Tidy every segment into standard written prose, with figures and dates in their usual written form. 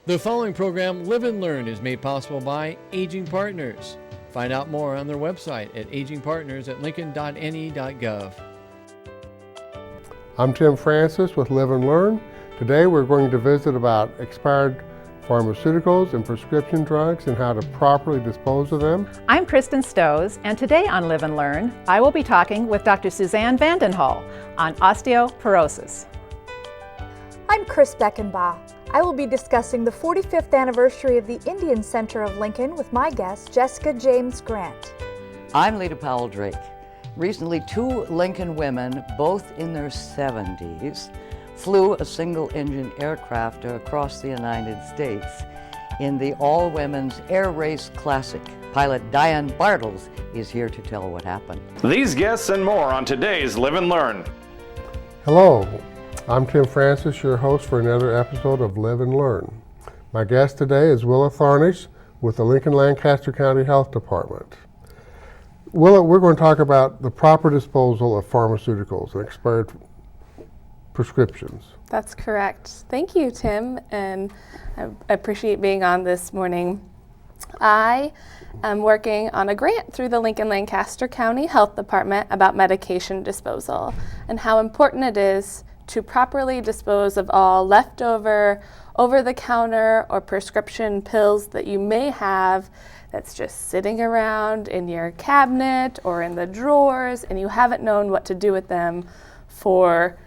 The following program, Live and Learn, is made possible by Aging Partners. Find out more on their website at agingpartners@lincoln.ne.gov. I'm Tim Francis with Live and Learn. Today we're going to visit about expired pharmaceuticals and prescription drugs and how to properly dispose of them. I'm Kristen Stows, and today on Live and Learn, I will be talking with Dr. Suzanne Vandenhall on osteoporosis. I'm Chris Beckenbaugh. I will be discussing the 45th anniversary of the Indian Center of Lincoln with my guest, Jessica James Grant. I'm Lita Powell Drake. Recently, two Lincoln women, both in their 70s, flew a single-engine aircraft across the United States in the all-women's Air Race Classic. Pilot Diane Bartles is here to tell what happened. These guests and more on today's Live and Learn. Hello, I'm Tim Francis, your host for another episode of Live and Learn. My guest today is Willa Tharnish with the Lincoln-Lancaster County Health Department. Willa, we're going to talk about the proper disposal of pharmaceuticals and expired prescriptions. That's correct. Thank you, Tim, and I appreciate being on this morning. I am working on a grant through the Lincoln-Lancaster County Health Department about medication disposal and how important it is to properly dispose of all leftover, over-the-counter, or prescription pills that you may have that's just sitting around in your cabinet or in the drawers and you haven't known what to do with them for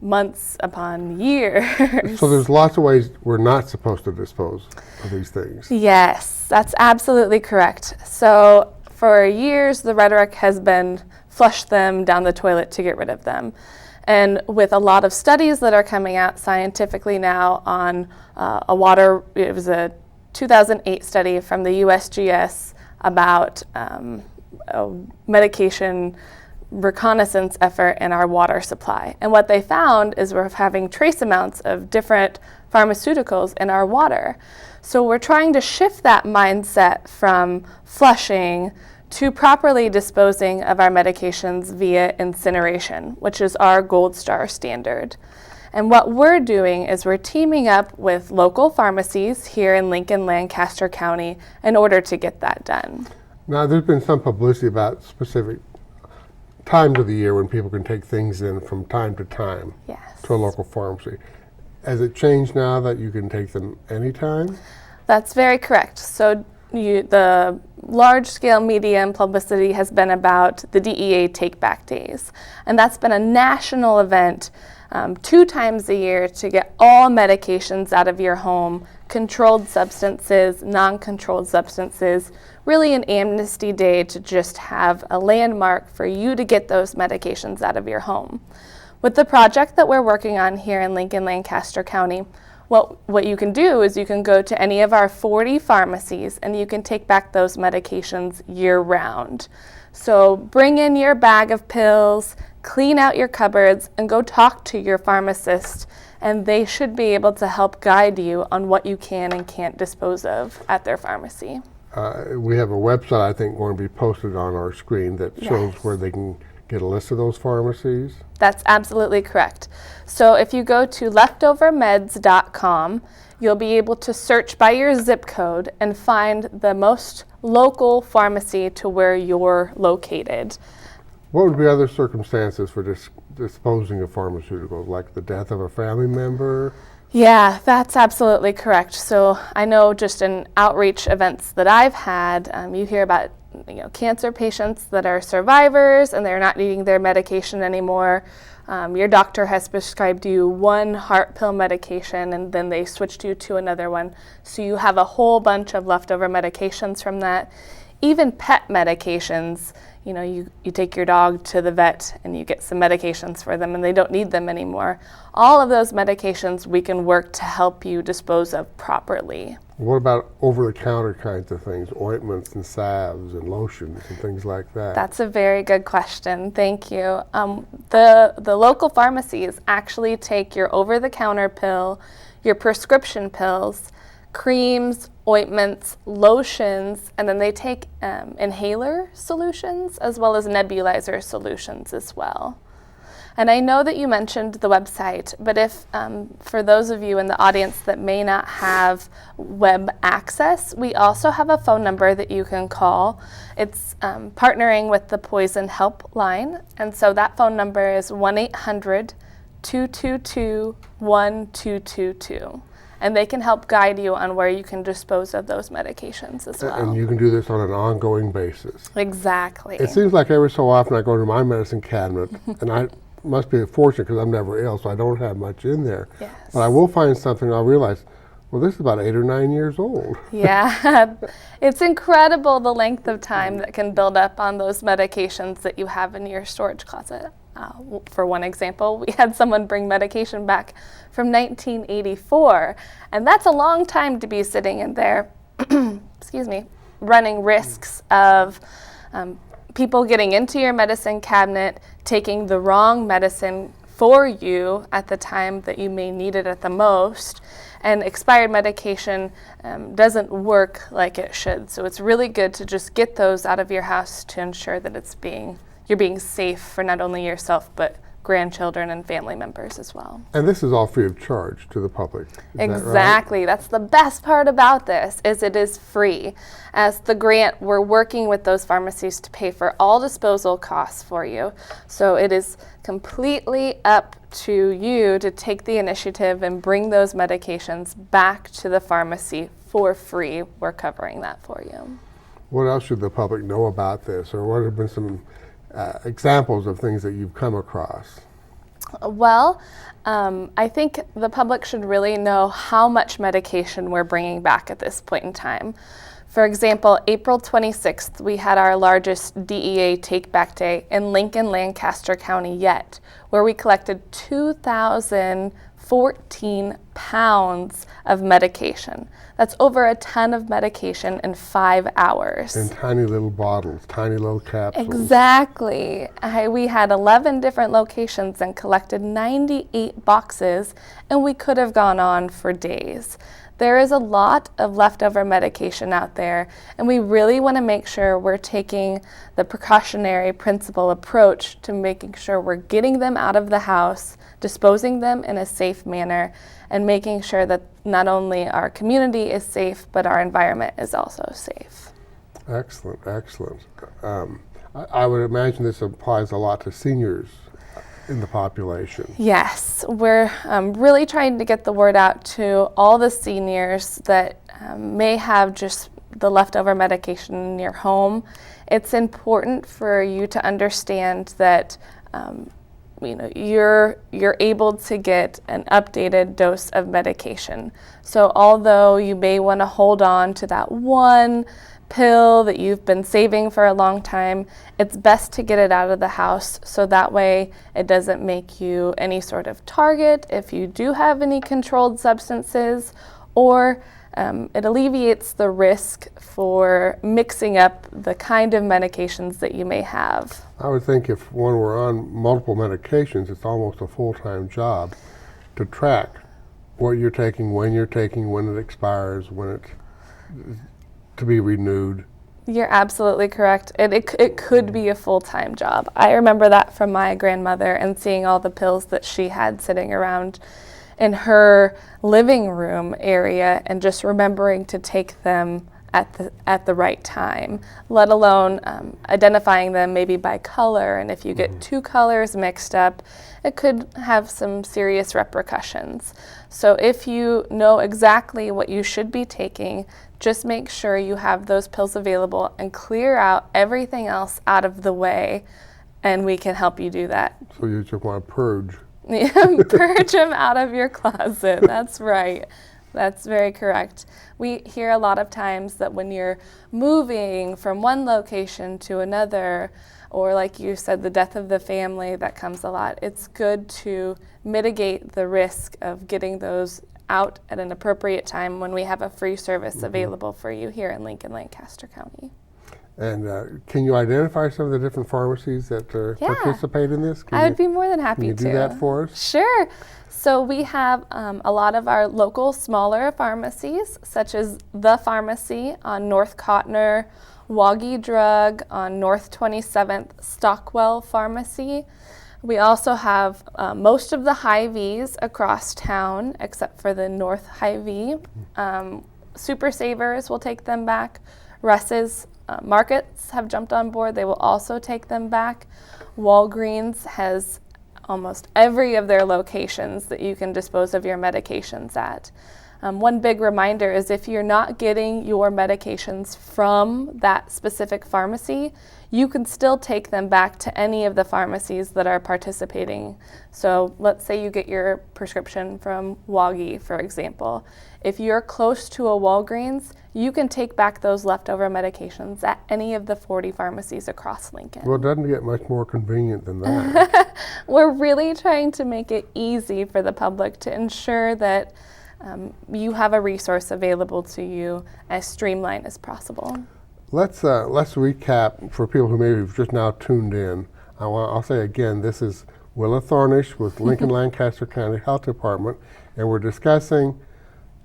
months upon years. So there's lots of ways we're not supposed to dispose of these things. Yes, that's absolutely correct. So for years, the rhetoric has been flush them down the toilet to get rid of them. And with a lot of studies that are coming out scientifically now on it was a 2008 study from the USGS about a medication reconnaissance effort in our water supply. And what they found is we're having trace amounts of different pharmaceuticals in our water. So we're trying to shift that mindset from flushing to properly disposing of our medications via incineration, which is our gold star standard. And what we're doing is we're teaming up with local pharmacies here in Lincoln-Lancaster County in order to get that done. Now, there's been some publicity about specific times of the year when people can take things in from time to time to a local pharmacy. Has it changed now that you can take them anytime? That's very correct. So the large-scale media and publicity has been about the DEA Take-Back Days. And that's been a national event 2 times a year to get all medications out of your home, controlled substances, non-controlled substances, really an amnesty day to just have a landmark for you to get those medications out of your home. With the project that we're working on here in Lincoln-Lancaster County, what you can do is you can go to any of our 40 pharmacies and you can take back those medications year-round. So bring in your bag of pills, clean out your cupboards, and go talk to your pharmacist, and they should be able to help guide you on what you can and can't dispose of at their pharmacy. We have a website, I think, going to be posted on our screen that shows where they can get a list of those pharmacies. That's absolutely correct. So if you go to leftovermeds.com, you'll be able to search by your zip code and find the most local pharmacy to where you're located. What would be other circumstances for disposing of pharmaceuticals, like the death of a family member? Yeah, that's absolutely correct. So I know just in outreach events that I've had, you hear about cancer patients that are survivors and they're not needing their medication anymore. Your doctor has prescribed you one heart pill medication and then they switched you to another one. So you have a whole bunch of leftover medications from that. Even pet medications, you take your dog to the vet and you get some medications for them and they don't need them anymore. All of those medications we can work to help you dispose of properly. What about over-the-counter kinds of things, ointments and salves and lotions and things like that? That's a very good question. Thank you. The local pharmacies actually take your over-the-counter pill, your prescription pills, creams, ointments, lotions, and then they take inhaler solutions as well as nebulizer solutions as well. And I know that you mentioned the website, but if for those of you in the audience that may not have web access, we also have a phone number that you can call. It's partnering with the Poison Helpline, and so that phone number is 1-800-222-1222. And they can help guide you on where you can dispose of those medications as well. And you can do this on an ongoing basis. Exactly. It seems like every so often I go to my medicine cabinet, and I must be fortunate because I'm never ill, so I don't have much in there. Yes. But I will find something, I'll realize, well, this is about 8 or 9 years old. Yeah, it's incredible the length of time that can build up on those medications that you have in your storage closet. For one example, we had someone bring medication back from 1984, and that's a long time to be sitting in there, excuse me, running risks of people getting into your medicine cabinet, taking the wrong medicine for you at the time that you may need it at the most, and expired medication doesn't work like it should. So it's really good to just get those out of your house to ensure that you're being safe for not only yourself, but grandchildren and family members as well. And this is all free of charge to the public. Is Exactly. That's the best part about this, is it is free. As the grant, we're working with those pharmacies to pay for all disposal costs for you. So it is completely up to you to take the initiative and bring those medications back to the pharmacy for free. We're covering that for you. What else should the public know about this, or what have been some examples of things that you've come across? Well, I think the public should really know how much medication we're bringing back at this point in time. For example, April 26th, we had our largest DEA Take Back Day in Lincoln, Lancaster County yet, where we collected 2,014 pounds of medication. That's over a ton of medication in 5 hours. In tiny little bottles, tiny little capsules. Exactly. We had 11 different locations and collected 98 boxes, and we could have gone on for days. There is a lot of leftover medication out there, and we really want to make sure we're taking the precautionary principle approach to making sure we're getting them out of the house, disposing them in a safe manner, and making sure that not only our community is safe, but our environment is also safe. Excellent, excellent. I would imagine this applies a lot to seniors in the population. Yes, we're really trying to get the word out to all the seniors that may have just the leftover medication in your home. It's important for you to understand that you're able to get an updated dose of medication. So although you may want to hold on to that one pill that you've been saving for a long time, it's best to get it out of the house so that way it doesn't make you any sort of target if you do have any controlled substances, or it alleviates the risk for mixing up the kind of medications that you may have. I would think if one were on multiple medications, it's almost a full-time job to track what you're taking, when it expires, when it's to be renewed. You're absolutely correct. It could be a full-time job. I remember that from my grandmother and seeing all the pills that she had sitting around in her living room area and just remembering to take them at the right time, let alone identifying them maybe by color. And if you get two colors mixed up, it could have some serious repercussions. So if you know exactly what you should be taking, just make sure you have those pills available and clear out everything else out of the way, and we can help you do that. So you just want to purge. Purge them out of your closet. That's right. That's very correct. We hear a lot of times that when you're moving from one location to another, or like you said, the death of the family, that comes a lot. It's good to mitigate the risk of getting those out at an appropriate time when we have a free service available for you here in Lincoln, Lancaster County. And can you identify some of the different pharmacies that participate in this? I would be more than happy to. Can you do that for us? Sure. So we have a lot of our local smaller pharmacies, such as The Pharmacy on North Cotner, Woggy Drug on North 27th, Stockwell Pharmacy, We also have most of the Hy-Vees across town, except for the North Hy-Vee. Super Savers will take them back. Russ's Markets have jumped on board. They will also take them back. Walgreens has almost every of their locations that you can dispose of your medications at. One big reminder is if you're not getting your medications from that specific pharmacy, you can still take them back to any of the pharmacies that are participating. So let's say you get your prescription from Waggy, for example. If you're close to a Walgreens, you can take back those leftover medications at any of the 40 pharmacies across Lincoln. Well, it doesn't get much more convenient than that. We're really trying to make it easy for the public to ensure that you have a resource available to you as streamlined as possible. Let's recap for people who maybe have just now tuned in. I'll say again, this is Willa Thornish with Lincoln Lancaster County Health Department, and we're discussing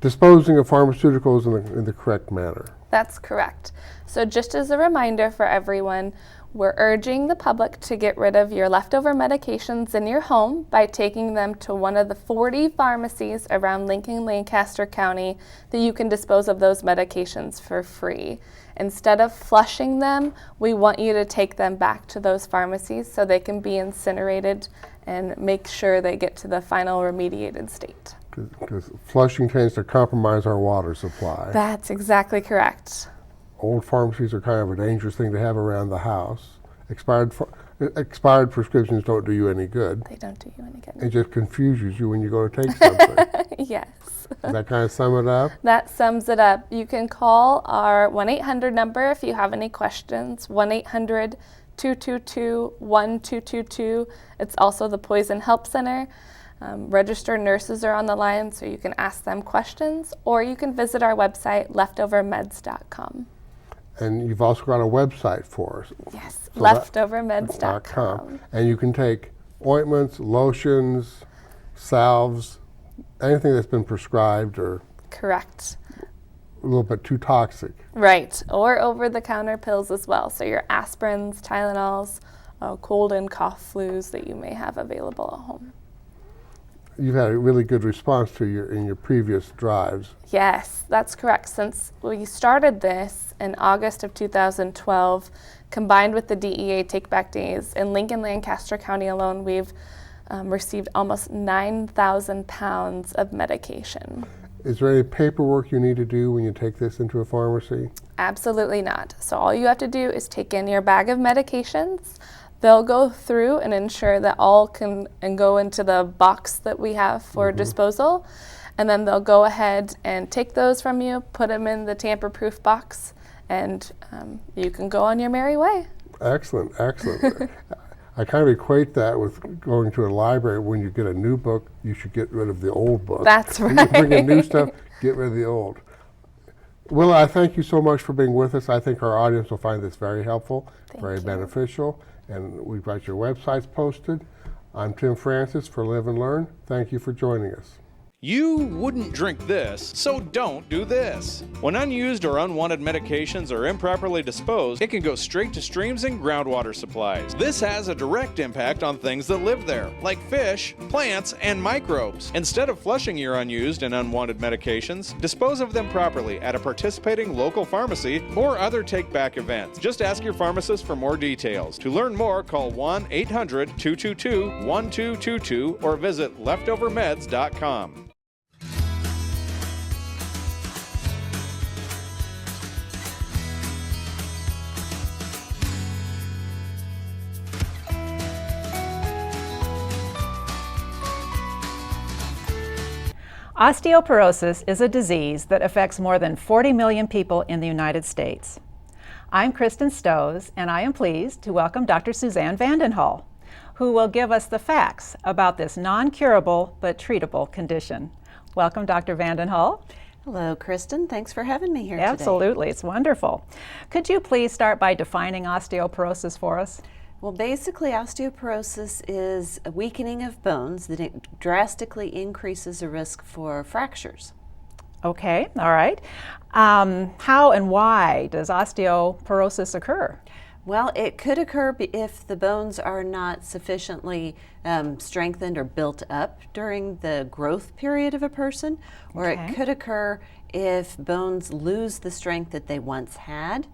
disposing of pharmaceuticals in the correct manner. That's correct. So just as a reminder for everyone, we're urging the public to get rid of your leftover medications in your home by taking them to one of the 40 pharmacies around Lincoln Lancaster County that you can dispose of those medications for free. Instead of flushing them, we want you to take them back to those pharmacies so they can be incinerated and make sure they get to the final remediated state. Because flushing tends to compromise our water supply. That's exactly correct. Old pharmacies are kind of a dangerous thing to have around the house. Expired prescriptions don't do you any good. They don't do you any good. It just confuses you when you go to take something. Yes. Does that kind of sum it up? That sums it up. You can call our 1-800 number if you have any questions, 1-800-222-1222. It's also the Poison Help Center. Registered nurses are on the line, so you can ask them questions, or you can visit our website, leftovermeds.com. And you've also got a website for us. Yes, So leftovermeds.com. And you can take ointments, lotions, salves, anything that's been prescribed or Correct. a little bit too toxic. Right, or over-the-counter pills as well. So your aspirins, Tylenols, cold and cough flus that you may have available at home. You've had a really good response to in your previous drives. Yes, that's correct. Since we started this in August of 2012, combined with the DEA Take Back Days, in Lincoln Lancaster County alone, we've received almost 9,000 pounds of medication. Is there any paperwork you need to do when you take this into a pharmacy? Absolutely not. So all you have to do is take in your bag of medications. They'll go through and ensure that all can go into the box that we have for disposal. And then they'll go ahead and take those from you, put them in the tamper-proof box, and you can go on your merry way. Excellent, excellent. I kind of equate that with going to a library. When you get a new book, you should get rid of the old book. That's When right. you bring in new stuff, get rid of the old. Willa, I thank you so much for being with us. I think our audience will find this very helpful, very beneficial. And we've got your websites posted. I'm Tim Francis for Live and Learn. Thank you for joining us. You wouldn't drink this, so don't do this. When unused or unwanted medications are improperly disposed, it can go straight to streams and groundwater supplies. This has a direct impact on things that live there, like fish, plants, and microbes. Instead of flushing your unused and unwanted medications, dispose of them properly at a participating local pharmacy or other take-back events. Just ask your pharmacist for more details. To learn more, call 1-800-222-1222 or visit leftovermeds.com. Osteoporosis is a disease that affects more than 40 million people in the United States. I'm Kristen Stowes, and I am pleased to welcome Dr. Suzanne Vandenhall, who will give us the facts about this non-curable but treatable condition. Welcome, Dr. Vandenhall. Hello, Kristen. Thanks for having me here Absolutely, it's wonderful. Could you please start by defining osteoporosis for us? Well, basically, osteoporosis is a weakening of bones that drastically increases the risk for fractures. Okay, all right. How and why does osteoporosis occur? Well, it could occur if the bones are not sufficiently strengthened or built up during the growth period of a person, or Okay. it could occur if bones lose the strength that they once had,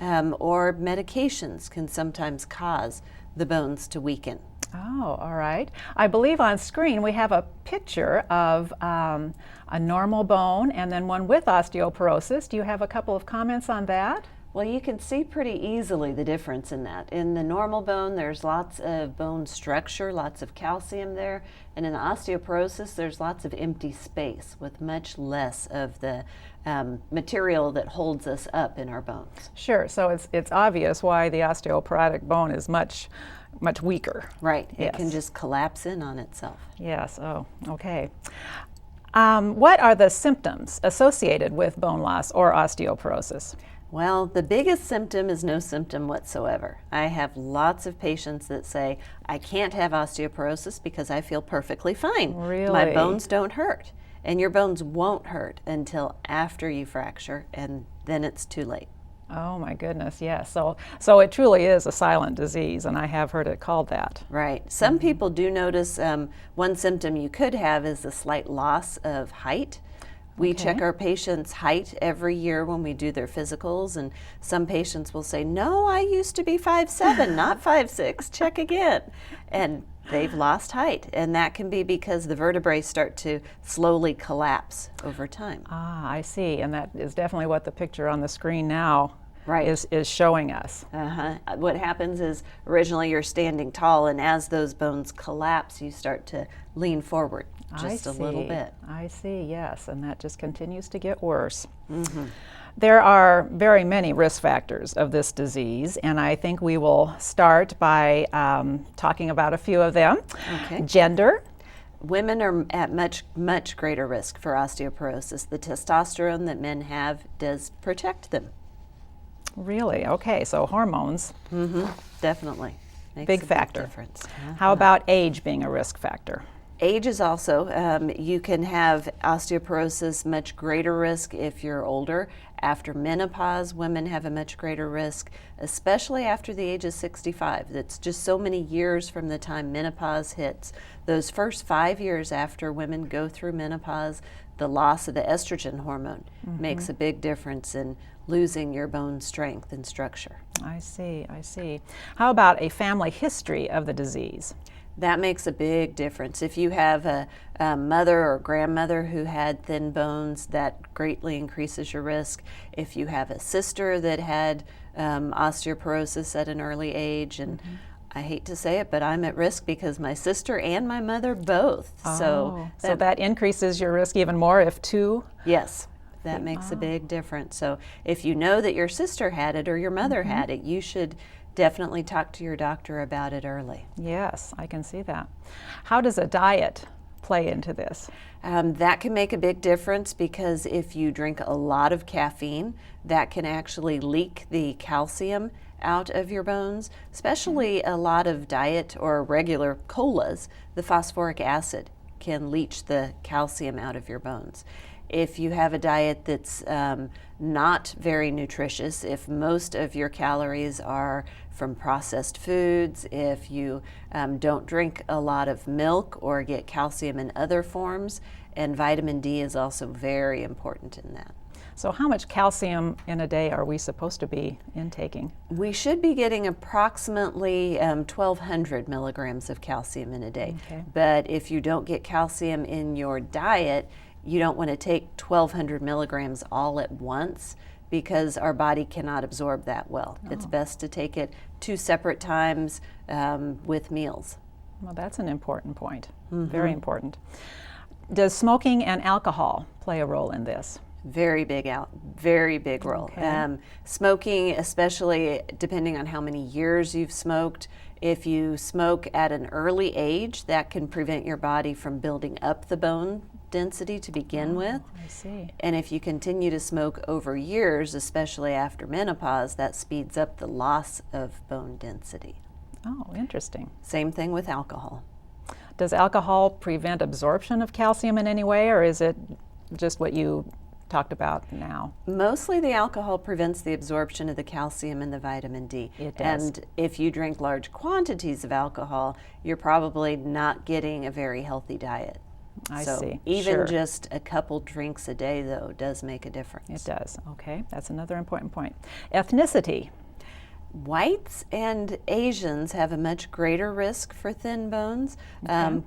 or medications can sometimes cause the bones to weaken. Oh, all right. I believe on screen we have a picture of a normal bone and then one with osteoporosis. Do you have a couple of comments on that? Well, you can see pretty easily the difference in that. In the normal bone, there's lots of bone structure, lots of calcium there, and in the osteoporosis, there's lots of empty space with much less of the material that holds us up in our bones. Sure. So it's obvious why the osteoporotic bone is much weaker. Right. It can Yes. just collapse in on itself. Yes. Oh, okay. What are the symptoms associated with bone loss or osteoporosis? Well, the biggest symptom is no symptom whatsoever. I have lots of patients that say, I can't have osteoporosis because I feel perfectly fine. Really? My bones don't hurt. And your bones won't hurt until after you fracture, and then it's too late. Oh my goodness, yes. So it truly is a silent disease, and I have heard it called that. Right. Some people do notice one symptom you could have is a slight loss of height. We check our patients' height every year when we do their physicals, and some patients will say, no, I used to be 5'7", not 5'6", check again. And they've lost height, and that can be because the vertebrae start to slowly collapse over time. Ah, I see, and that is definitely what the picture on the screen now Right. is showing us. What happens is originally you're standing tall, and as those bones collapse, you start to lean forward just a little bit. I see, yes, and that just continues to get worse. There are very many risk factors of this disease, and I think we will start by talking about a few of them. Okay. Gender. Women are at much greater risk for osteoporosis. The testosterone that men have does protect them. Really? Okay, so hormones, Definitely. Makes big a factor. difference. How about age being a risk factor? Age is also, you can have osteoporosis much greater risk if you're older. After menopause, women have a much greater risk, especially after the age of 65. That's just so many years from the time menopause hits. Those first 5 years after women go through menopause, the loss of the estrogen hormone makes a big difference in losing your bone strength and structure. I see, I see. How about a family history of the disease? That makes a big difference. If you have a mother or grandmother who had thin bones, that greatly increases your risk. If you have a sister that had osteoporosis at an early age, and I hate to say it, but I'm at risk because my sister and my mother both. So that increases your risk even more if two? Yes, that makes a big difference. So if you know that your sister had it or your mother had it, you should definitely talk to your doctor about it early. Yes, I can see that. How does a diet play into this? That can make a big difference because if you drink a lot of caffeine, that can actually leak the calcium out of your bones, especially a lot of diet or regular colas. The phosphoric acid can leach the calcium out of your bones. If you have a diet that's not very nutritious, if most of your calories are from processed foods, if you don't drink a lot of milk or get calcium in other forms, and vitamin D is also very important in that. So how much calcium in a day are we supposed to be intaking? We should be getting approximately 1,200 milligrams of calcium in a day. Okay. But if you don't get calcium in your diet, you don't want to take 1,200 milligrams all at once because our body cannot absorb that well. It's best to take it 2 separate times with meals. Well, that's an important point, very important. Does smoking and alcohol play a role in this? Very big role. Okay. Smoking, especially depending on how many years you've smoked, if you smoke at an early age, that can prevent your body from building up the bone density to begin with. I see. And if you continue to smoke over years, especially after menopause, that speeds up the loss of bone density. Oh, interesting. Same thing with alcohol. Does alcohol prevent absorption of calcium in any way, or is it just what you talked about now? Mostly the alcohol prevents the absorption of the calcium and the vitamin D. It does. And if you drink large quantities of alcohol, you're probably not getting a very healthy diet. I So see. even Sure. just a couple drinks a day, though, does make a difference. It does. Okay, that's another important point. Ethnicity. Whites and Asians have a much greater risk for thin bones.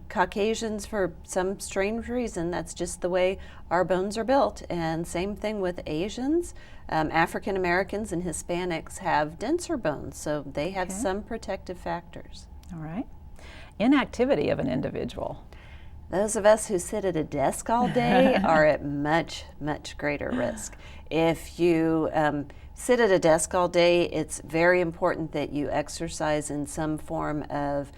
Caucasians, for some strange reason, that's just the way our bones are built. And same thing with Asians. African Americans and Hispanics have denser bones, so they have some protective factors. All right. Inactivity of an individual. Those of us who sit at a desk all day are at much, much greater risk. If you sit at a desk all day, it's very important that you exercise in some form of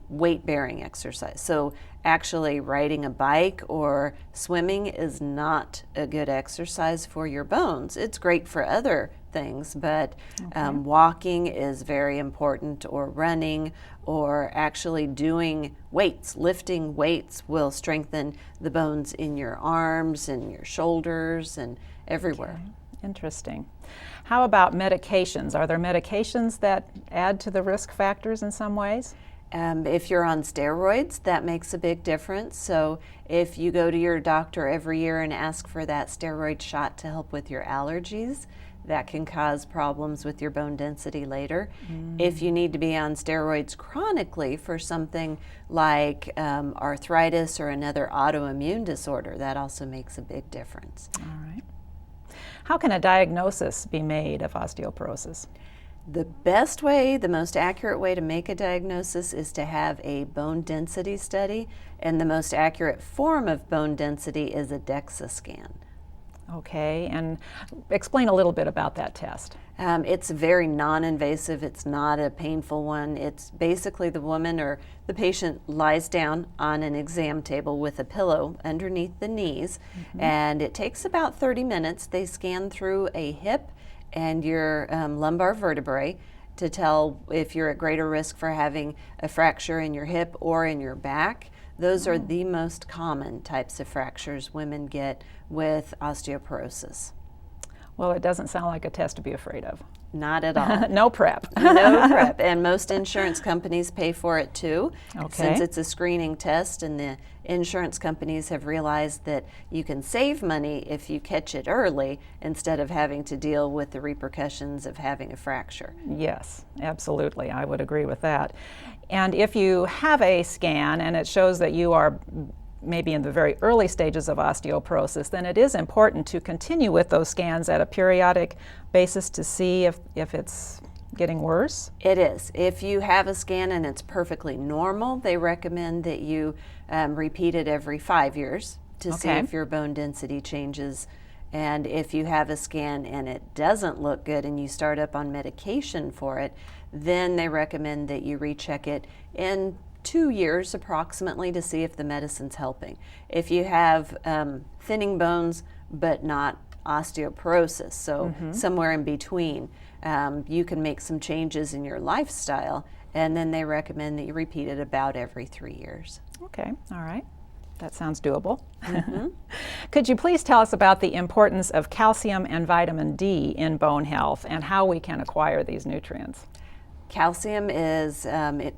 weight-bearing exercise. So actually riding a bike or swimming is not a good exercise for your bones. It's great for other things, but walking is very important, or running, or actually doing weights. Lifting weights will strengthen the bones in your arms and your shoulders and everywhere. Interesting. How about medications? Are there medications that add to the risk factors in some ways? If you're on steroids, that makes a big difference. So if you go to your doctor every year and ask for that steroid shot to help with your allergies, that can cause problems with your bone density later. If you need to be on steroids chronically for something like arthritis or another autoimmune disorder, that also makes a big difference. All right. How can a diagnosis be made of osteoporosis? The best way, the most accurate way to make a diagnosis is to have a bone density study, and the most accurate form of bone density is a DEXA scan. Okay, and explain a little bit about that test. It's very non-invasive. It's not a painful one. It's basically the woman or the patient lies down on an exam table with a pillow underneath the knees, and it takes about 30 minutes. They scan through a hip and your lumbar vertebrae to tell if you're at greater risk for having a fracture in your hip or in your back. Those are the most common types of fractures women get with osteoporosis. Well, it doesn't sound like a test to be afraid of. Not at all. No prep. No prep. And most insurance companies pay for it too. Okay. Since it's a screening test, and the insurance companies have realized that you can save money if you catch it early instead of having to deal with the repercussions of having a fracture. Yes, absolutely. I would agree with that. And if you have a scan and it shows that you are maybe in the very early stages of osteoporosis, then it is important to continue with those scans at a periodic basis to see if it's getting worse. It is. If you have a scan and it's perfectly normal, they recommend that you repeat it every 5 years to see Okay. if your bone density changes. And if you have a scan and it doesn't look good and you start up on medication for it, then they recommend that you recheck it in 2 years approximately to see if the medicine's helping. If you have thinning bones but not osteoporosis, so somewhere in between, you can make some changes in your lifestyle, and then they recommend that you repeat it about every 3 years. Okay, all right. That sounds doable. Could you please tell us about the importance of calcium and vitamin D in bone health and how we can acquire these nutrients? Calcium is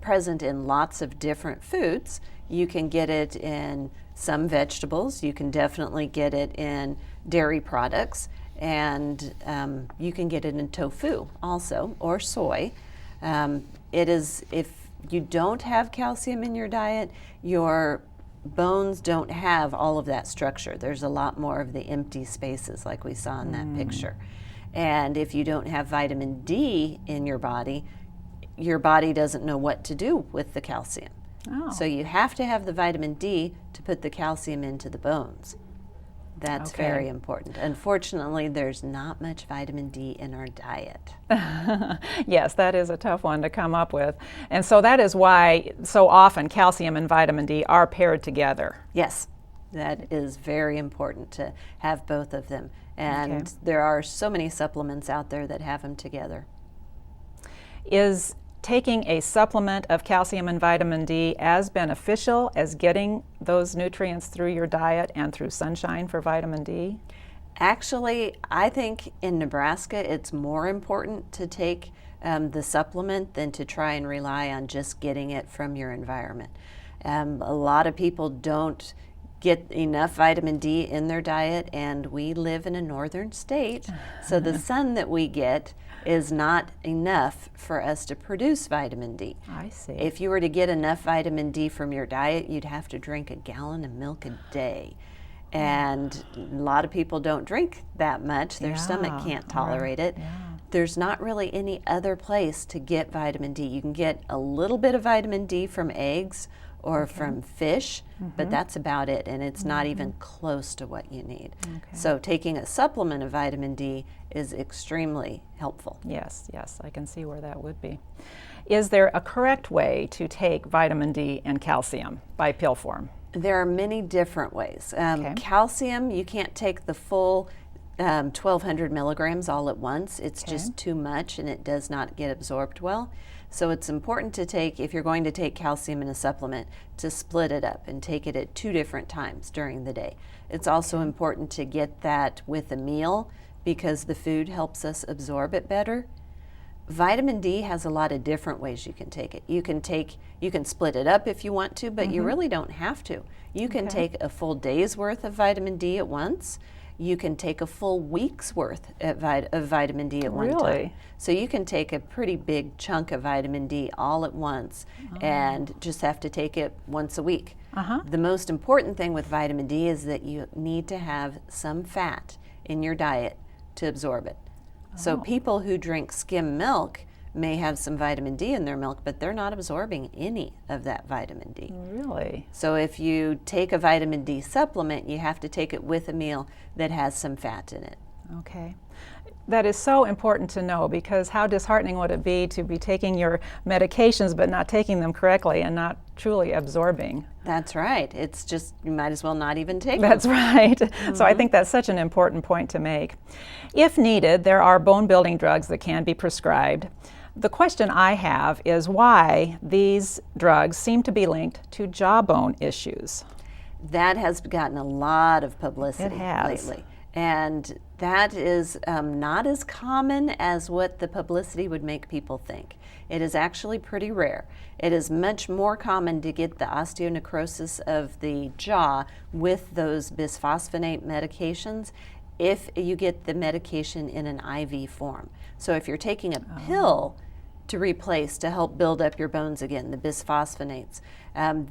present in lots of different foods. You can get it in some vegetables. You can definitely get it in dairy products, and you can get it in tofu also, or soy. It is, if you don't have calcium in your diet, your bones don't have all of that structure. There's a lot more of the empty spaces like we saw in that picture. And if you don't have vitamin D in your body doesn't know what to do with the calcium. Oh. So you have to have the vitamin D to put the calcium into the bones. That's Okay. very important. Unfortunately, there's not much vitamin D in our diet. Yes, that is a tough one to come up with. And so that is why so often calcium and vitamin D are paired together. Yes, that is very important to have both of them. And Okay. there are so many supplements out there that have them together. Is taking a supplement of calcium and vitamin D as beneficial as getting those nutrients through your diet and through sunshine for vitamin D? Actually, I think in Nebraska it's more important to take the supplement than to try and rely on just getting it from your environment. A lot of people don't get enough vitamin D in their diet, and we live in a northern state, so the sun that we get is not enough for us to produce vitamin D. I see. If you were to get enough vitamin D from your diet, you'd have to drink a gallon of milk a day. And a lot of people don't drink that much. Their stomach can't tolerate it. Yeah. There's not really any other place to get vitamin D. You can get a little bit of vitamin D from eggs or from fish, but that's about it, and it's not even close to what you need. So taking a supplement of vitamin D is extremely helpful. Yes, yes, I can see where that would be. Is there a correct way to take vitamin D and calcium by pill form? There are many different ways. Calcium, you can't take the full 1,200 milligrams all at once. It's just too much, and it does not get absorbed well. So it's important to take, if you're going to take calcium in a supplement, to split it up and take it at 2 different times during the day. It's also important to get that with a meal because the food helps us absorb it better. Vitamin D has a lot of different ways you can take it. You can split it up if you want to, but you really don't have to. You can take a full day's worth of vitamin D at once. You can take a full week's worth of vitamin D at one time. So you can take a pretty big chunk of vitamin D all at once and just have to take it once a week. The most important thing with vitamin D is that you need to have some fat in your diet to absorb it. So people who drink skim milk may have some vitamin D in their milk, but they're not absorbing any of that vitamin D. Really? So if you take a vitamin D supplement, you have to take it with a meal that has some fat in it. Okay. That is so important to know, because how disheartening would it be to be taking your medications but not taking them correctly and not truly absorbing? That's right. It's just, you might as well not even take That's them. right. So I think that's such an important point to make. If needed, there are bone building drugs that can be prescribed. The question I have is why these drugs seem to be linked to jawbone issues. That has gotten a lot of publicity It has. lately. And that is not as common as what the publicity would make people think. It is actually pretty rare. It is much more common to get the osteonecrosis of the jaw with those bisphosphonate medications if you get the medication in an IV form. So if you're taking a pill to replace, to help build up your bones again, the bisphosphonates,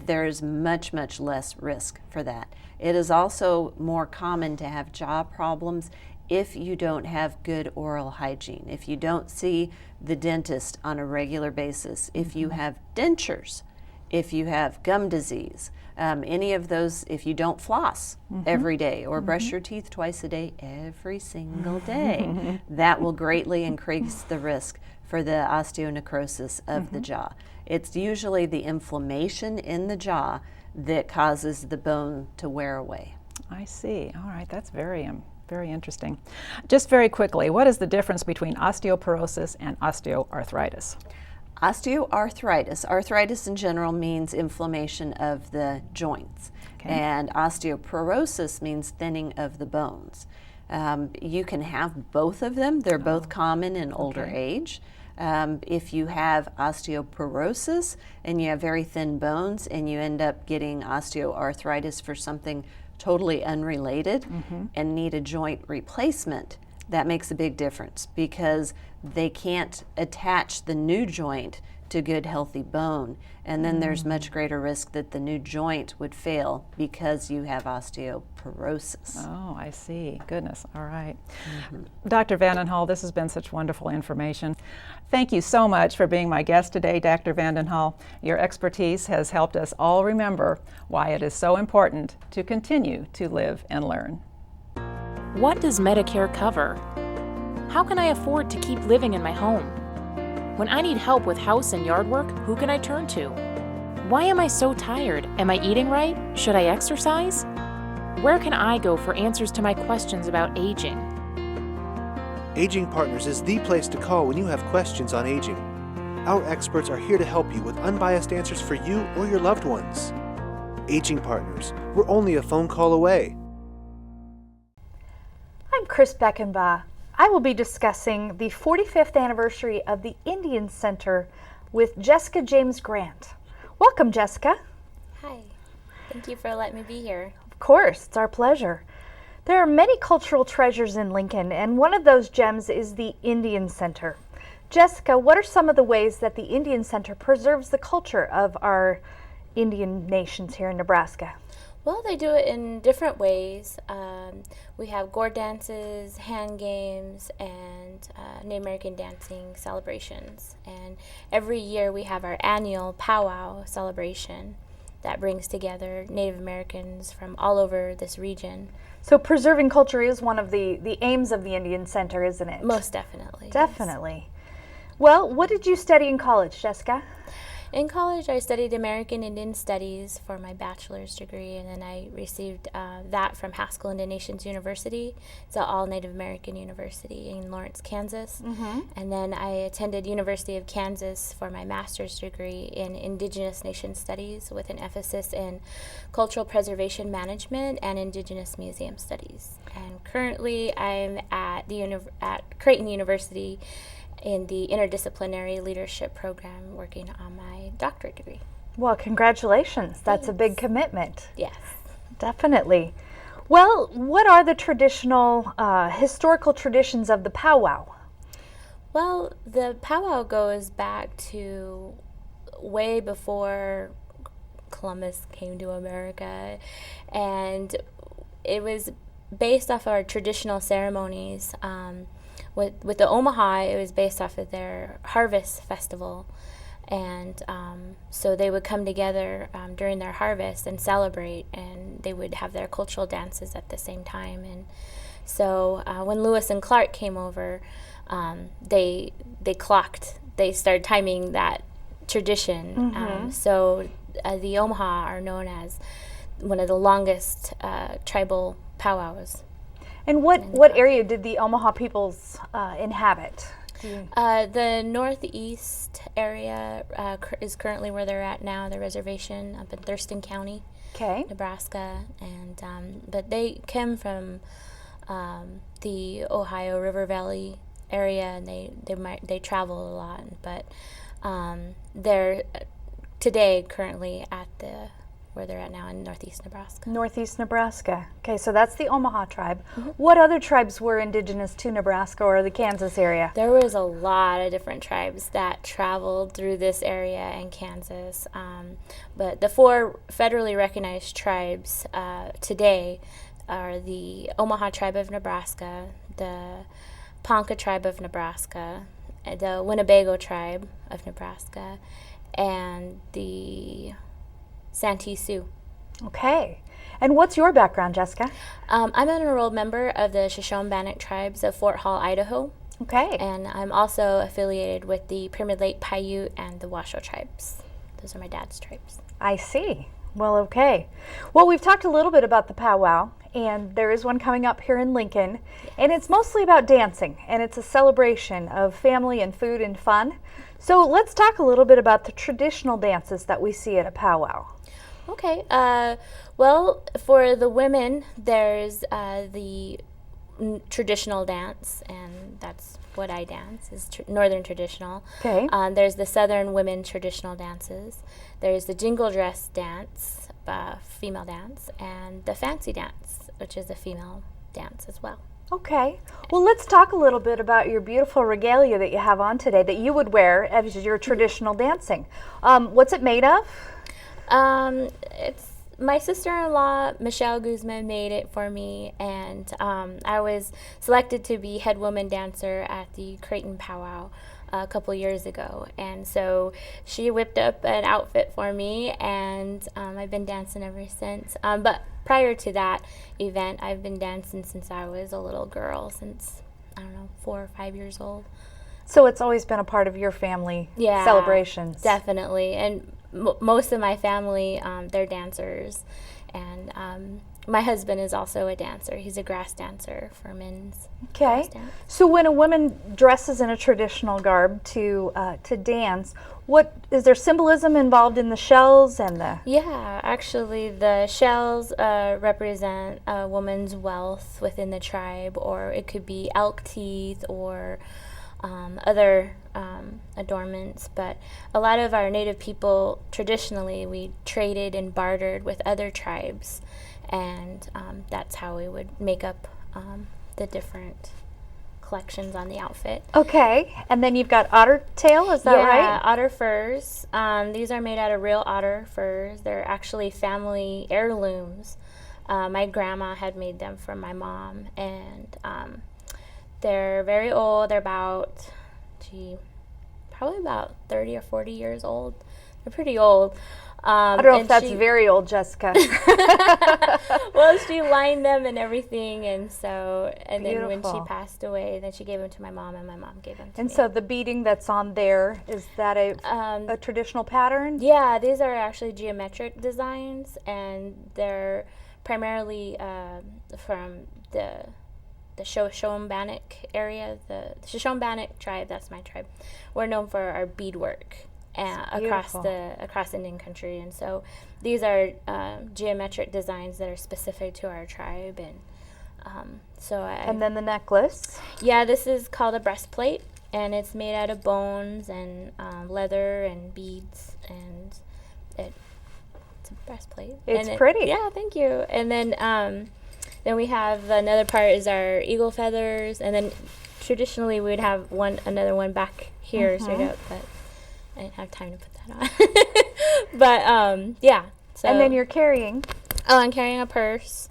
there's much, much less risk for that. It is also more common to have jaw problems if you don't have good oral hygiene, if you don't see the dentist on a regular basis, if you have dentures, if you have gum disease, any of those, if you don't floss every day or brush your teeth twice a day every single day, that will greatly increase the risk for the osteonecrosis of the jaw. It's usually the inflammation in the jaw that causes the bone to wear away. I see. All right, that's very interesting. Just very quickly, what is the difference between osteoporosis and osteoarthritis? Osteoarthritis, arthritis in general means inflammation of the joints, and osteoporosis means thinning of the bones. You can have both of them. They're both common in older age. If you have osteoporosis and you have very thin bones and you end up getting osteoarthritis for something totally unrelated and need a joint replacement, that makes a big difference because they can't attach the new joint to good healthy bone, and then there's much greater risk that the new joint would fail because you have osteoporosis. Oh, I see. Goodness. All right. Dr. Vandenhall, this has been such wonderful information. Thank you so much for being my guest today, Dr. Vandenhall. Your expertise has helped us all remember why it is so important to continue to live and learn. What does Medicare cover? How can I afford to keep living in my home? When I need help with house and yard work, who can I turn to? Why am I so tired? Am I eating right? Should I exercise? Where can I go for answers to my questions about aging? Aging Partners is the place to call when you have questions on aging. Our experts are here to help you with unbiased answers for you or your loved ones. Aging Partners, we're only a phone call away. Chris Beckenbaugh. I will be discussing the 45th anniversary of the Indian Center with Jessica James Grant. Welcome, Jessica. Hi. Thank you for letting me be here. Of course, it's our pleasure. There are many cultural treasures in Lincoln, and one of those gems is the Indian Center. Jessica, what are some of the ways that the Indian Center preserves the culture of our Indian nations here in Nebraska? Well, they do it in different ways. We have gourd dances, hand games, and Native American dancing celebrations. And every year we have our annual powwow celebration that brings together Native Americans from all over this region. So preserving culture is one of the aims of the Indian Center, isn't it? Most definitely. Definitely. Yes. Well, what did you study in college, Jessica? In college, I studied American Indian Studies for my bachelor's degree, and then I received that from Haskell Indian Nations University. It's an all-Native American university in Lawrence, Kansas. Mm-hmm. And then I attended University of Kansas for my master's degree in Indigenous Nation Studies with an emphasis in cultural preservation management and Indigenous Museum Studies. And currently, I'm at Creighton University in the interdisciplinary leadership program working on my doctorate degree. Well, congratulations. That's a big commitment. Yes. Definitely. Well, what are the traditional historical traditions of the powwow? Well, the powwow goes back to way before Columbus came to America, and it was based off our traditional ceremonies. With the Omaha, it was based off of their harvest festival, and so they would come together during their harvest and celebrate, and they would have their cultural dances at the same time. And so when Lewis and Clark came over, they started timing that tradition. Mm-hmm. So the Omaha are known as one of the longest tribal powwows. And what area did the Omaha peoples inhabit? The northeast area is currently where they're at now, the reservation up in Thurston County, Nebraska. And but they came from the Ohio River Valley area, and they travel a lot. But they're today currently at where they're at now in northeast Nebraska. Northeast Nebraska. Okay, so that's the Omaha tribe. Mm-hmm. What other tribes were indigenous to Nebraska or the Kansas area? There was a lot of different tribes that traveled through this area in Kansas. But the 4 federally recognized tribes today are the Omaha tribe of Nebraska, the Ponca tribe of Nebraska, the Winnebago tribe of Nebraska, and the Santee Sioux. Okay. And what's your background, Jessica? I'm an enrolled member of the Shoshone-Bannock tribes of Fort Hall, Idaho. Okay. And I'm also affiliated with the Pyramid Lake Paiute and the Washoe tribes. Those are my dad's tribes. I see. Well, okay. Well, we've talked a little bit about the powwow, and there is one coming up here in Lincoln, and it's mostly about dancing, and it's a celebration of family and food and fun. So let's talk a little bit about the traditional dances that we see at a powwow. Okay. Well, for the women, there's the traditional dance, and that's what I dance, is Northern traditional. Okay. There's the Southern women traditional dances. There's the jingle dress dance, female dance, and the fancy dance, which is a female dance as well. Okay. Well, let's talk a little bit about your beautiful regalia that you have on today that you would wear as your traditional dancing. What's it made of? It's my sister-in-law, Michelle Guzman, made it for me, and I was selected to be head woman dancer at the Creighton Powwow a couple years ago, and so she whipped up an outfit for me, and I've been dancing ever since. But prior to that event, I've been dancing since I was a little girl, since, 4 or 5 years old. So it's always been a part of your family celebrations. Definitely, and most of my family, they're dancers, and my husband is also a dancer. He's a grass dancer for men's Okay. grass dance. So when a woman dresses in a traditional garb to dance, what is there symbolism involved in the shells and the? Yeah, actually, the shells represent a woman's wealth within the tribe, or it could be elk teeth or other adornments. But a lot of our native people, traditionally, we traded and bartered with other tribes, and that's how we would make up the different collections on the outfit. Okay, and then you've got otter tail, is that Yeah, right? otter furs. These are made out of real otter furs. They're actually family heirlooms. My grandma had made them for my mom, and they're very old. They're about, probably about 30 or 40 years old. They're pretty old. I don't know if that's very old, Jessica. Well, she lined them and everything, and so, and then when she Beautiful. passed away, then she gave them to my mom, and my mom gave them to me. And so the beading that's on there, is that a traditional pattern? Yeah, these are actually geometric designs, and they're primarily from the Shoshone-Bannock area, the Shoshone-Bannock tribe. That's my tribe. We're known for our beadwork across Indian country, and so these are geometric designs that are specific to our tribe, and and then the necklace. Yeah, this is called a breastplate, and it's made out of bones and leather and beads, and it's a breastplate. It's pretty. Yeah, thank you. And then we have another part is our eagle feathers, and then traditionally we would have another one back here straight up, but I didn't have time to put that on. But yeah. So. And then you're carrying. Oh, I'm carrying a purse.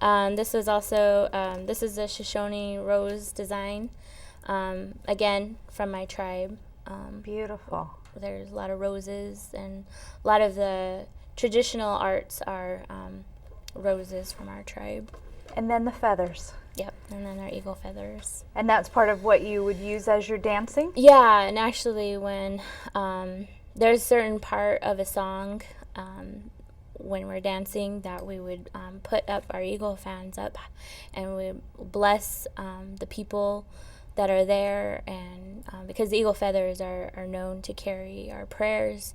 This is also this is a Shoshone rose design. Again, from my tribe. Beautiful. There's a lot of roses, and a lot of the traditional arts are roses from our tribe. And then the feathers. Yep, and then our eagle feathers. And that's part of what you would use as you're dancing? Yeah, and actually when there's a certain part of a song when we're dancing that we would put up our eagle fans up, and we bless the people that are there, and because the eagle feathers are known to carry our prayers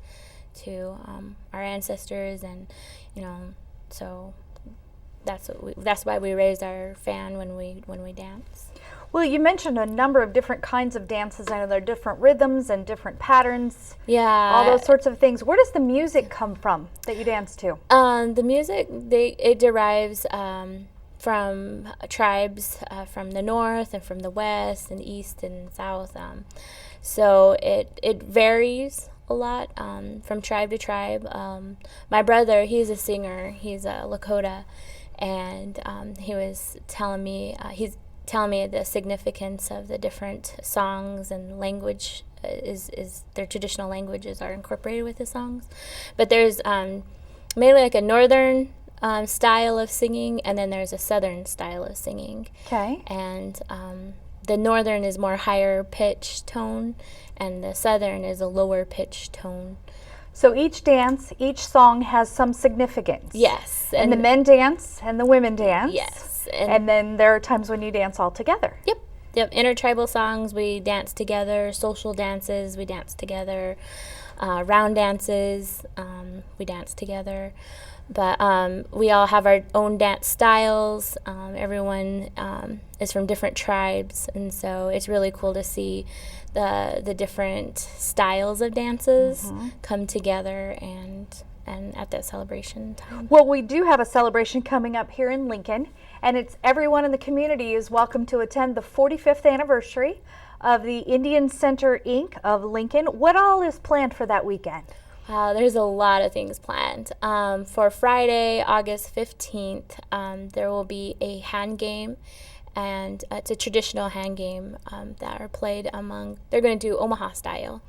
to our ancestors, and so that's why we raise our fan when we dance. Well, you mentioned a number of different kinds of dances. I know there are different rhythms and different patterns. Yeah. All those sorts of things. Where does the music come from that you dance to? The music, it derives from tribes from the north and from the west and east and south. So it varies a lot from tribe to tribe. My brother, he's a singer. He's a Lakota. And he was telling me, he's telling me the significance of the different songs and language is their traditional languages are incorporated with the songs. But there's mainly like a northern style of singing, and then there's a southern style of singing. Okay. And the northern is more higher pitch tone, and the southern is a lower pitch tone. So each dance, each song has some significance. Yes. And the men dance and the women dance. Yes. And then there are times when you dance all together. Yep. Intertribal songs, we dance together. Social dances, we dance together. Round dances, we dance together. But we all have our own dance styles. Everyone is from different tribes, and so it's really cool to see the different styles of dances come together and at that celebration time. Well, we do have a celebration coming up here in Lincoln, and it's everyone in the community is welcome to attend the 45th anniversary of the Indian Center Inc. of Lincoln. What all is planned for that weekend? There's a lot of things planned. For Friday, August 15th, there will be a hand game, and it's a traditional hand game that are played they're going to do Omaha style.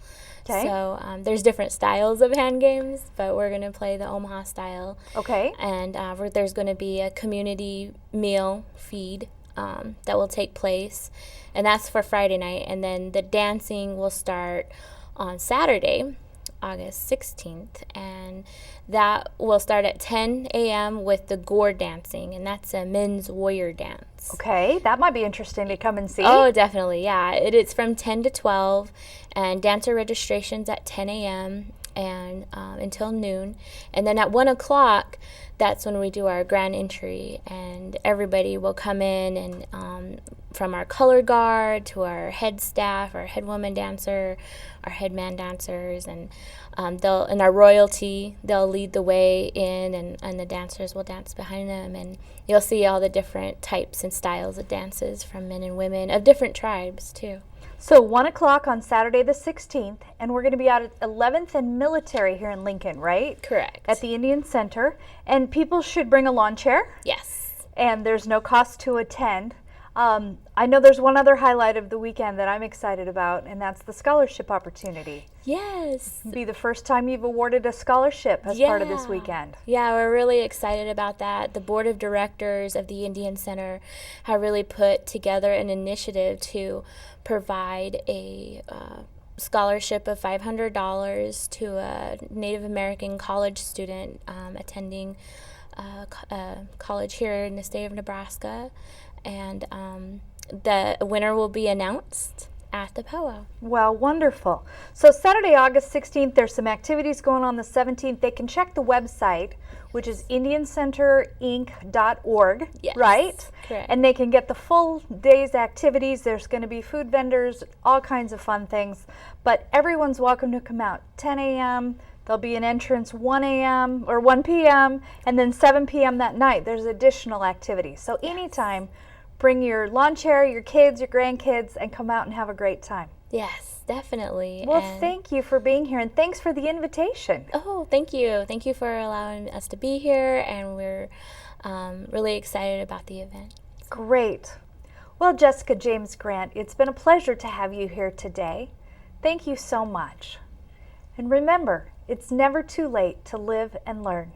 Okay. So there's different styles of hand games, but we're going to play the Omaha style. Okay. And there's going to be a community meal feed that will take place, and that's for Friday night. And then the dancing will start on Saturday. August 16th, and that will start at 10 a.m. with the Gore dancing, and that's a men's warrior dance. Okay, that might be interesting to come and see. Oh, definitely, yeah. It's from 10 to 12, and dancer registration's at 10 a.m. and until noon. And then at 1 o'clock, that's when we do our grand entry, and everybody will come in, and from our color guard to our head staff, our head woman dancer, our head man dancers, and our royalty, they'll lead the way in, and the dancers will dance behind them, and you'll see all the different types and styles of dances from men and women of different tribes too. So 1 o'clock on Saturday the 16th, and we're going to be out at 11th and Military here in Lincoln, right? Correct. At the Indian Center. And people should bring a lawn chair. Yes. And there's no cost to attend. I know there's one other highlight of the weekend that I'm excited about, and that's the scholarship opportunity. Yes. It'll be the first time you've awarded a scholarship as part of this weekend. Yeah, we're really excited about that. The board of directors of the Indian Center have really put together an initiative to provide a scholarship of $500 to a Native American college student attending college here in the state of Nebraska. And the winner will be announced at the powwow. Well, wonderful. So Saturday, August 16th, there's some activities going on the 17th. They can check the website, which is indiancenterinc.org, Yes, right? correct. And they can get the full day's activities. There's going to be food vendors, all kinds of fun things. But everyone's welcome to come out. 10 a.m., there'll be an entrance 1 a.m. or 1 p.m. and then 7 p.m. that night. There's additional activities. So anytime, bring your lawn chair, your kids, your grandkids, and come out and have a great time. Yes, definitely. Well, And thank you for being here, and thanks for the invitation. Oh, thank you. Thank you for allowing us to be here, and we're really excited about the event. Great. Well, Jessica James Grant, it's been a pleasure to have you here today. Thank you so much. And remember, it's never too late to live and learn.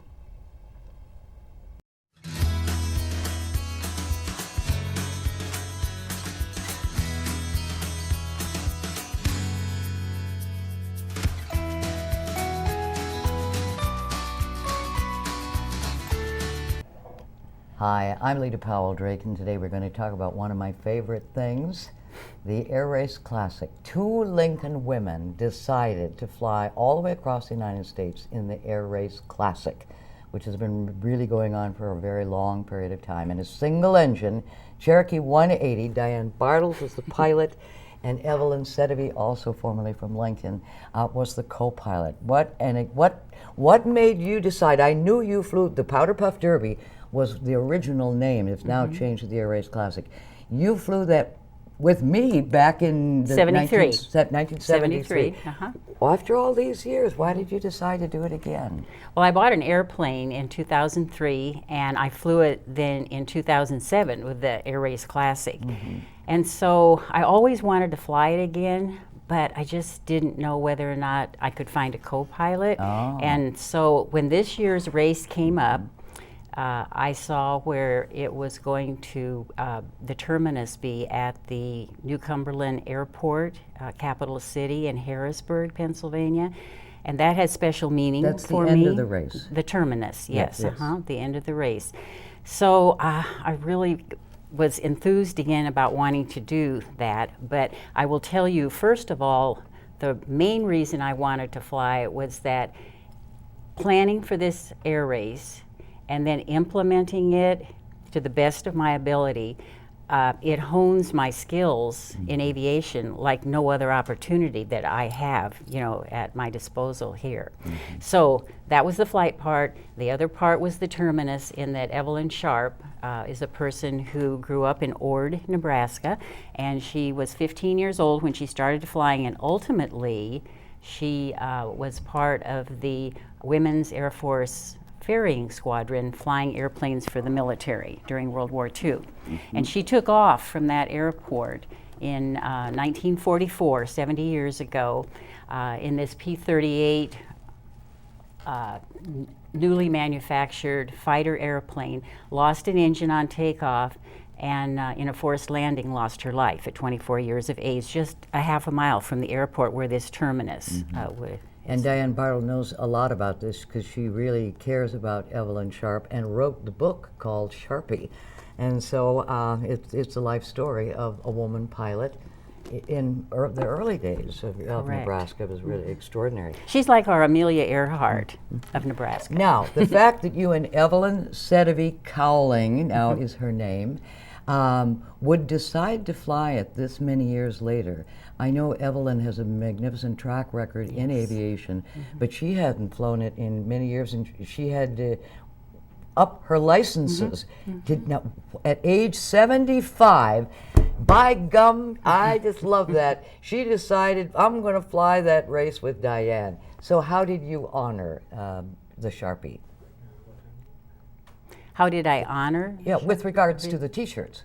Hi, I'm Lita Powell Drake, and today we're going to talk about one of my favorite things, the Air Race Classic. 2 Lincoln women decided to fly all the way across the United States in the Air Race Classic, which has been really going on for a very long period of time. And a single engine, Cherokee 180, Diane Bartles was the pilot, and Evelyn Sedeby, also formerly from Lincoln, was the co-pilot. What made you decide? I knew you flew the Powder Puff Derby was the original name. It's now changed to the Air Race Classic. You flew that with me back in the 1973. After all these years, why did you decide to do it again? Well, I bought an airplane in 2003, and I flew it then in 2007 with the Air Race Classic. And so I always wanted to fly it again, but I just didn't know whether or not I could find a co-pilot. And so when this year's race came up, I saw where it was going to, the terminus be at the New Cumberland Airport, capital city in Harrisburg, Pennsylvania. And that has special meaning for me. That's the end of the race. The terminus, yes, Yes. the end of the race. So I really was enthused again about wanting to do that. But I will tell you, first of all, the main reason I wanted to fly was that planning for this air race and then implementing it to the best of my ability, it hones my skills in aviation like no other opportunity that I have, at my disposal here. So that was the flight part. The other part was the terminus, in that Evelyn Sharp is a person who grew up in Ord, Nebraska, and she was 15 years old when she started flying, and ultimately she was part of the Women's Air Force ferrying squadron flying airplanes for the military during World War II. And she took off from that airport in 1944, 70 years ago, in this P-38 newly manufactured fighter airplane, lost an engine on takeoff, and in a forced landing lost her life at 24 years of age, just a half a mile from the airport where this terminus And Diane Bartle knows a lot about this because she really cares about Evelyn Sharp and wrote the book called Sharpie. And so it's a life story of a woman pilot in the early days of Nebraska. It was really extraordinary. She's like our Amelia Earhart of Nebraska. Now, the fact that you and Evelyn Sedivy Cowling, now is her name, would decide to fly it this many years later. I know Evelyn has a magnificent track record in aviation, but she hadn't flown it in many years, and she had to up her licenses. Now, at age 75, by gum, I just love that. She decided, I'm going to fly that race with Diane. So how did you honor the Sharpie? How did I honor? Yeah, with regards to the T-shirts.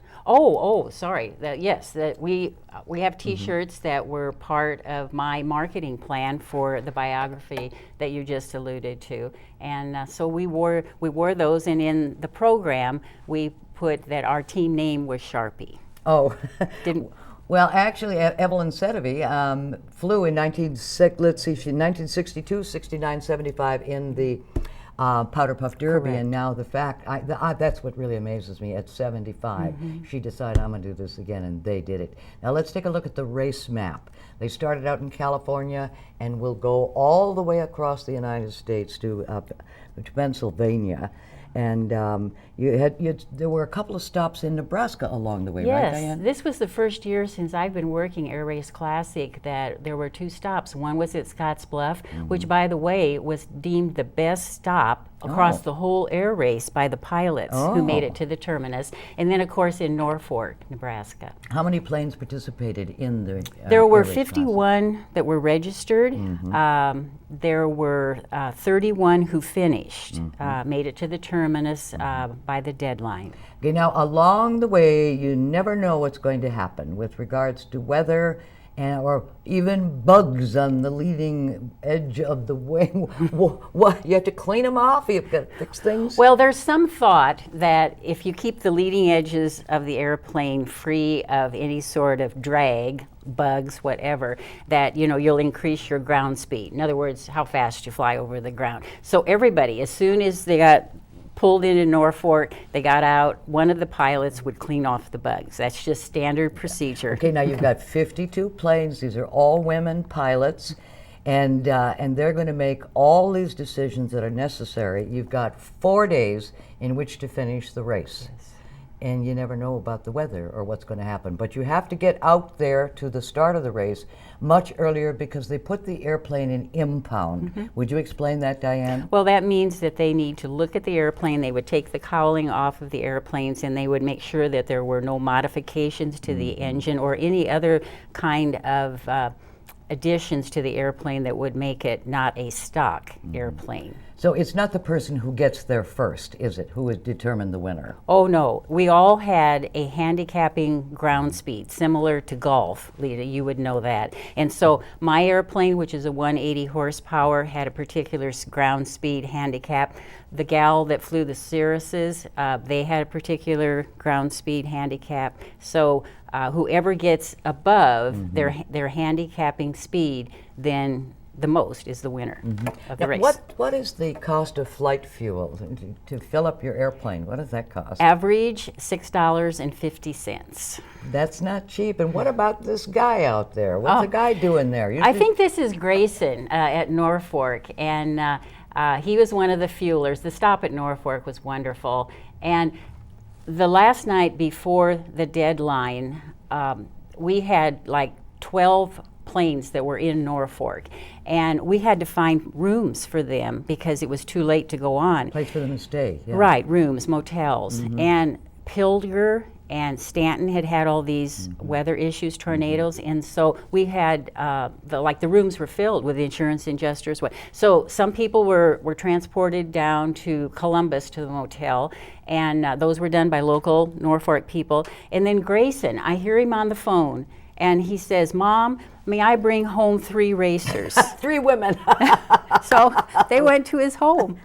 Sorry. Yes, that we have T-shirts that were part of my marketing plan for the biography that you just alluded to, and so we wore those, and in the program we put that our team name was Sharpie. Oh, didn't. Well, actually, Evelyn Sedivy flew in 1962, 69, 75 in the Powder Puff Derby. Correct. And now the fact, that's what really amazes me. At 75, she decided, I'm going to do this again, and they did it. Now let's take a look at the race map. They started out in California and will go all the way across the United States to Pennsylvania. And there were a couple of stops in Nebraska along the way, right, Diane? Yes, this was the first year since I've been working Air Race Classic that there were 2 stops. One was at Scotts Bluff, which, by the way, was deemed the best stop across the whole air race by the pilots who made it to the terminus. And then, of course, in Norfolk, Nebraska. How many planes participated in the There were Air Race 51 Classic? that were registered. There were 31 who finished, made it to the terminus by the deadline. Okay, now along the way, you never know what's going to happen with regards to weather or even bugs on the leading edge of the wing. What, you have to clean them off? You've got to fix things? Well, there's some thought that if you keep the leading edges of the airplane free of any sort of drag, bugs, whatever, that you'll increase your ground speed. In other words, how fast you fly over the ground. So everybody, as soon as they got pulled into Norfolk, they got out, one of the pilots would clean off the bugs. That's just standard procedure. Okay, now you've got 52 planes. These are all women pilots, and they're going to make all these decisions that are necessary. You've got 4 days in which to finish the race. Yes. And you never know about the weather or what's going to happen. But you have to get out there to the start of the race much earlier because they put the airplane in impound. Would you explain that, Diane? Well, that means that they need to look at the airplane, they would take the cowling off of the airplanes, and they would make sure that there were no modifications to the engine or any other kind of additions to the airplane that would make it not a stock airplane. So it's not the person who gets there first, is it, who would determine the winner? Oh no, we all had a handicapping ground speed, similar to golf, Lita, you would know that. And so my airplane, which is a 180 horsepower, had a particular ground speed handicap. The gal that flew the Cirruses, they had a particular ground speed handicap. So whoever gets above their handicapping speed, then the most is the winner of the race. What is the cost of flight fuel to fill up your airplane? What does that cost? Average $6.50. That's not cheap. And what about this guy out there? What's the guy doing there? I think this is Grayson at Norfolk, and he was one of the fuelers. The stop at Norfolk was wonderful. And the last night before the deadline, we had like 12 planes that were in Norfolk, and we had to find rooms for them because it was too late to go on. Place for them to stay. Yeah. Right, rooms, motels. And Pilger and Stanton had all these weather issues, tornadoes, and so we had the rooms were filled with insurance adjusters. So some people were transported down to Columbus to the motel, and those were done by local Norfolk people. And then Grayson, I hear him on the phone, and he says, "Mom, may I bring home 3 racers?" 3 women. So they went to his home.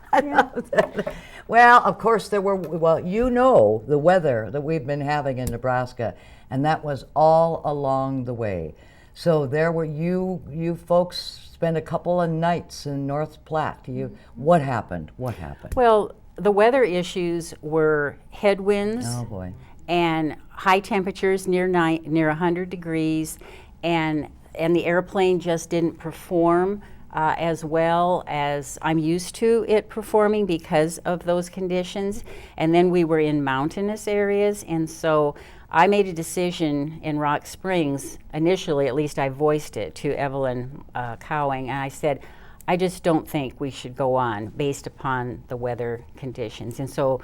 Well, of course there were, the weather that we've been having in Nebraska, and that was all along the way. So there were you folks spend a couple of nights in North Platte. What happened? What happened? Well, the weather issues were headwinds. Oh boy. And high temperatures near 100 degrees, and the airplane just didn't perform as well as I'm used to it performing because of those conditions. And then we were in mountainous areas, and so I made a decision in Rock Springs. Initially, at least I voiced it to Evelyn Cowing, and I said, I just don't think we should go on based upon the weather conditions. And so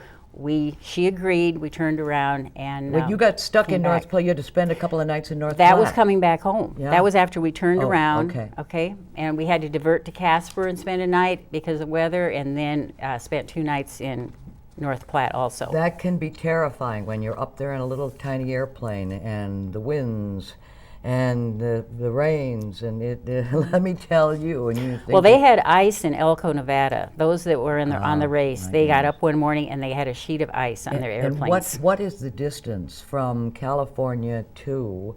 she agreed, we turned around and When you got stuck in North Platte, you had to spend a couple of nights in North Platte. That was coming back home. Yeah. That was after we turned around. Okay. And we had to divert to Casper and spend a night because of weather, and then spent 2 nights in North Platte also. That can be terrifying when you're up there in a little tiny airplane and the winds and the rains and let me tell you. And you think well, they had ice in Elko, Nevada. Those that were on the race, they got up one morning and they had a sheet of ice on their airplanes. And what is the distance from California to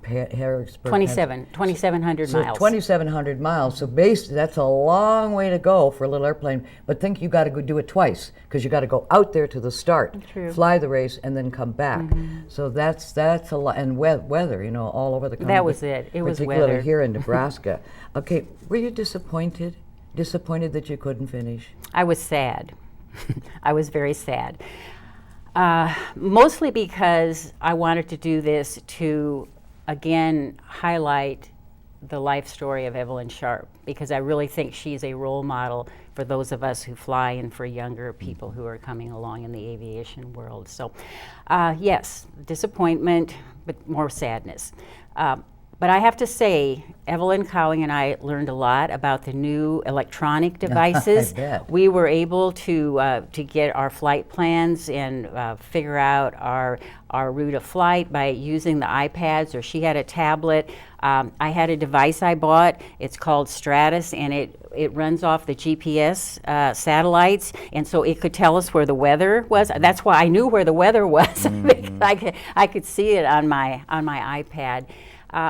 Harrisburg? 2,700 so miles. 2,700 miles. So basically, that's a long way to go for a little airplane. But think you got to go do it twice because you got to go out there to the start, fly the race, and then come back. So that's a lot. And weather, all over the country. That was it. It was weather. Particularly here in Nebraska. Okay, were you disappointed? Disappointed that you couldn't finish? I was sad. I was very sad. Mostly because I wanted to do this to again highlight the life story of Evelyn Sharp, because I really think she's a role model for those of us who fly and for younger people who are coming along in the aviation world. So yes, disappointment, but more sadness. But I have to say, Evelyn Cowing and I learned a lot about the new electronic devices. I bet. We were able to get our flight plans and figure out our route of flight by using the iPads, or she had a tablet. I had a device I bought. It's called Stratus, and it runs off the GPS satellites, and so it could tell us where the weather was. That's why I knew where the weather was, because I could see it on my iPad.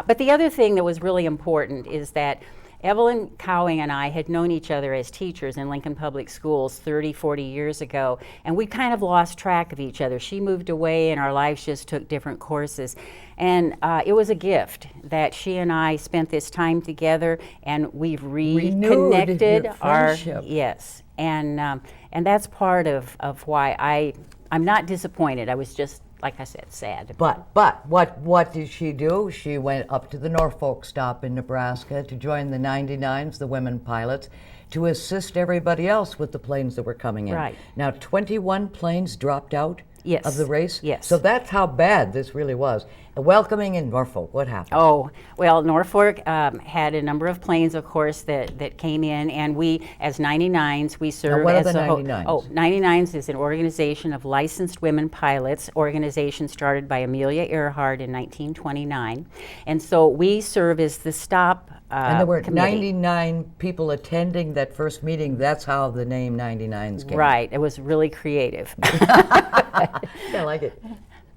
But the other thing that was really important is that Evelyn Cowing and I had known each other as teachers in Lincoln Public Schools 30, 40 years ago, and we kind of lost track of each other. She moved away and our lives just took different courses. And it was a gift that she and I spent this time together, and we've reconnected our friendship. Yes. And that's part of why I'm not disappointed. I was just, like I said, sad. But what did she do? She went up to the Norfolk stop in Nebraska to join the 99s, the women pilots, to assist everybody else with the planes that were coming in. Right. Now, 21 planes dropped out of the race? Yes. So that's how bad this really was. Welcoming in Norfolk, what happened? Oh, well, Norfolk had a number of planes, of course, that came in, and we, as 99s, we serve Now, what as are the a 99s? 99s is an organization of licensed women pilots, organization started by Amelia Earhart in 1929. And so we serve as the stop and there were committee. 99 people attending that first meeting. That's how the name 99s came. Right, it was really creative. I like it.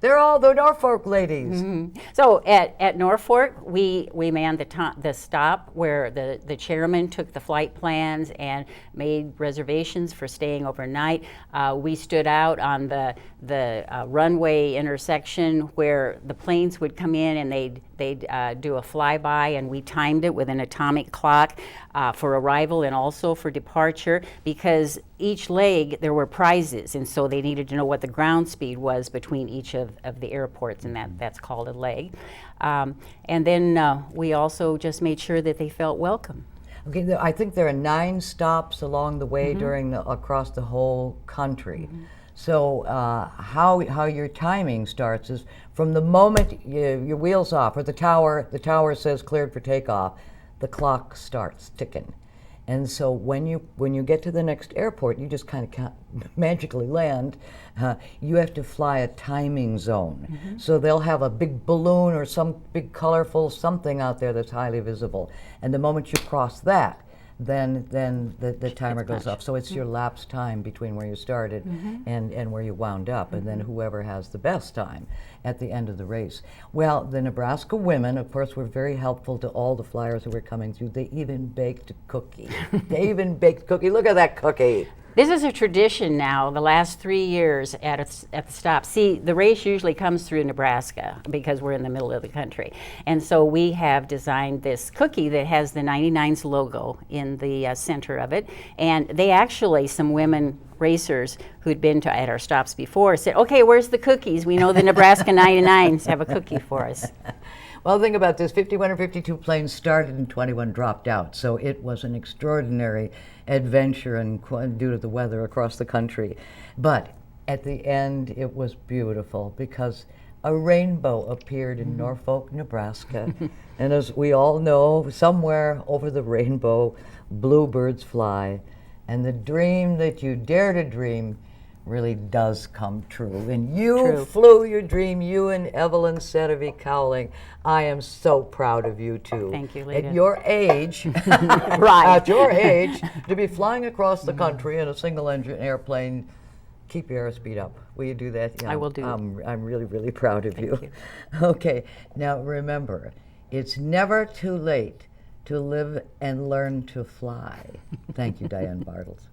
They're all the Norfolk ladies. So at Norfolk, we manned the stop where the chairman took the flight plans and made reservations for staying overnight. We stood out on the runway intersection where the planes would come in and they'd do a flyby, and we timed it with an atomic clock for arrival and also for departure, because each leg there were prizes, and so they needed to know what the ground speed was between each of the airports, and that's called a leg. And then we also just made sure that they felt welcome. Okay, I think there are 9 stops along the way across the whole country. So how your timing starts is from the moment your wheels off, or the tower says cleared for takeoff, the clock starts ticking. And so when you get to the next airport, you just kind of magically land. You have to fly a timing zone. So they'll have a big balloon or some big colorful something out there that's highly visible. And the moment you cross that, then the timer goes off. So it's your lapse time between where you started and where you wound up, and then whoever has the best time at the end of the race. Well, the Nebraska women, of course, were very helpful to all the flyers who were coming through. They even baked a cookie. They even baked a cookie. Look at that cookie. This is a tradition now, the last 3 years at the stop. See, the race usually comes through Nebraska because we're in the middle of the country. And so we have designed this cookie that has the 99's logo in the center of it. And they actually, some women racers who'd been at our stops before said, okay, where's the cookies? We know the Nebraska 99's have a cookie for us. Well, think about this. 51 or 52 planes started and 21 dropped out. So it was an extraordinary adventure and due to the weather across the country. But at the end, it was beautiful because a rainbow appeared in Norfolk, Nebraska. And as we all know, somewhere over the rainbow, bluebirds fly. And the dream that you dare to dream really does come true. And you flew your dream, you and Evelyn Sedevy Cowling. I am so proud of you too. Thank you, Lita. At your age, at your age, to be flying across the country in a single engine airplane, keep your airspeed up. Will you do that? Yeah, I will do. I'm really, really proud of Thank you. Okay, now remember, it's never too late to live and learn to fly. Thank you, Diane Bartles.